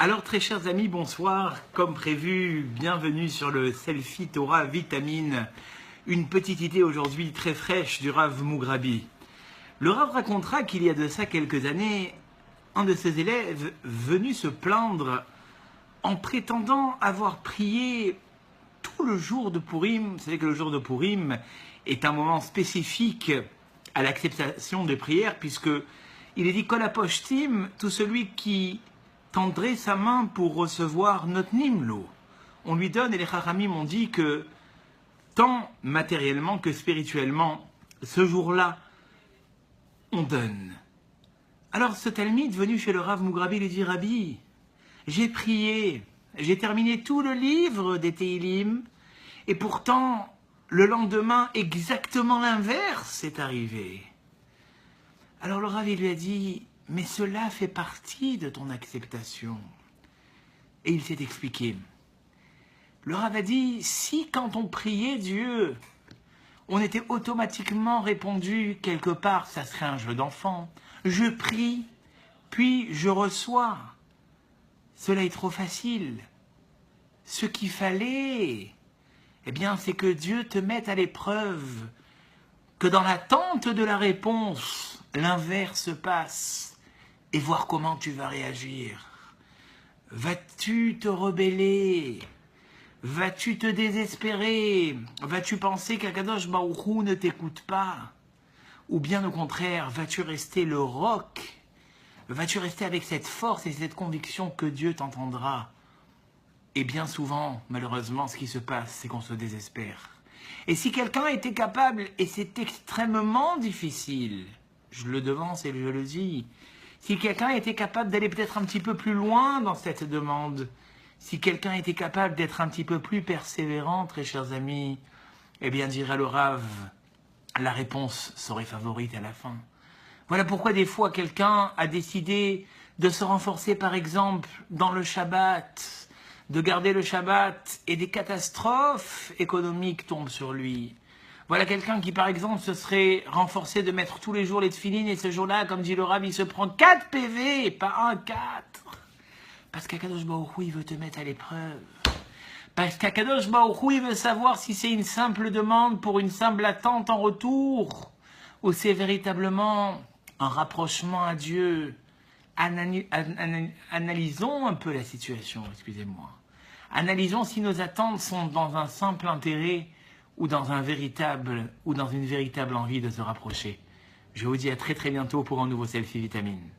Alors très chers amis, bonsoir. Comme prévu, bienvenue sur le Selfie Torah Vitamine. Une petite idée aujourd'hui très fraîche du Rav Mugrabi. Le Rav racontera qu'il y a de ça quelques années, un de ses élèves venu se plaindre en prétendant avoir prié tout le jour de Purim. Vous savez que le jour de Purim est un moment spécifique à l'acceptation des prières, puisque il est dit Kol Aposhtim, tout celui qui tendrait sa main pour recevoir Notnim Lo. On lui donne, et les Chachamim ont dit que tant matériellement que spirituellement, ce jour-là, on donne. Alors ce Talmide venu chez le Rav Mugrabi lui dit: Rabbi, j'ai prié, j'ai terminé tout le livre des Teilim, et pourtant, le lendemain, exactement l'inverse est arrivé. Alors le Rav lui a dit: mais cela fait partie de ton acceptation. Et il s'est expliqué. Le Rav a dit: si quand on priait Dieu, on était automatiquement répondu quelque part, ça serait un jeu d'enfant. Je prie, puis je reçois. Cela est trop facile. Ce qu'il fallait, eh bien, c'est que Dieu te mette à l'épreuve, que dans l'attente de la réponse, l'inverse se passe, et voir comment tu vas réagir. Vas-tu te rebeller? Vas-tu te désespérer? Vas-tu penser qu'Akadosh Baruch Hu ne t'écoute pas? Ou bien au contraire, vas-tu rester le roc? Vas-tu rester avec cette force et cette conviction que Dieu t'entendra? Et bien souvent, malheureusement, ce qui se passe, c'est qu'on se désespère. Et si quelqu'un était capable, et c'est extrêmement difficile, je le devance et je le dis, si quelqu'un était capable d'aller peut-être un petit peu plus loin dans cette demande, si quelqu'un était capable d'être un petit peu plus persévérant, très chers amis, eh bien, dirait le Rav, la réponse serait favorite à la fin. Voilà pourquoi des fois quelqu'un a décidé de se renforcer, par exemple, dans le Shabbat, de garder le Shabbat, et des catastrophes économiques tombent sur lui. Voilà quelqu'un qui, par exemple, se serait renforcé de mettre tous les jours les tefilines, et ce jour-là, comme dit le Rav, il se prend 4 PV, et pas 1, 4. Parce qu'Akadosh Baruch Hu, il veut te mettre à l'épreuve. Parce qu'Akadosh Baruch Hu, il veut savoir si c'est une simple demande pour une simple attente en retour, ou c'est véritablement un rapprochement à Dieu. Analysons un peu la situation, excusez-moi. Analysons si nos attentes sont dans un simple intérêt ou dans une véritable envie de se rapprocher. Je vous dis à très très bientôt pour un nouveau Selfie Vitamine.